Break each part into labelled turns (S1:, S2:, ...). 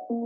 S1: Most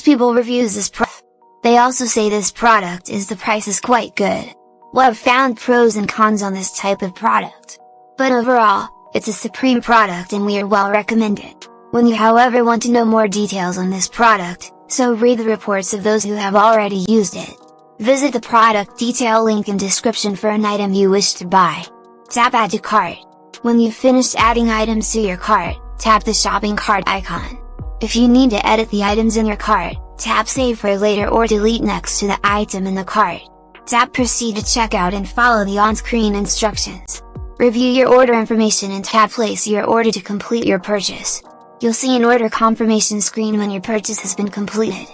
S1: people reviews this product. They also say this product is the price is quite good. Well, I've found pros and cons on this type of product. But overall, it's a supreme product and we are well recommend it. When you however want to know more details on this product, so read the reports of those who have already used it. Visit the product detail link in description for an item you wish to buy. Tap Add to Cart. When you've finished adding items to your cart, tap the shopping cart icon. If you need to edit the items in your cart, tap Save for later or delete next to the item in the cart. Tap Proceed to checkout and follow the on-screen instructions. Review your order information and tap Place your order to complete your purchase. You'll see an order confirmation screen when your purchase has been completed.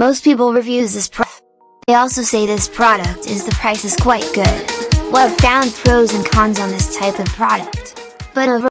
S1: Most people reviews this product. They also say this product is the price is quite good. Well, I've found pros and cons on this type of product. But overall,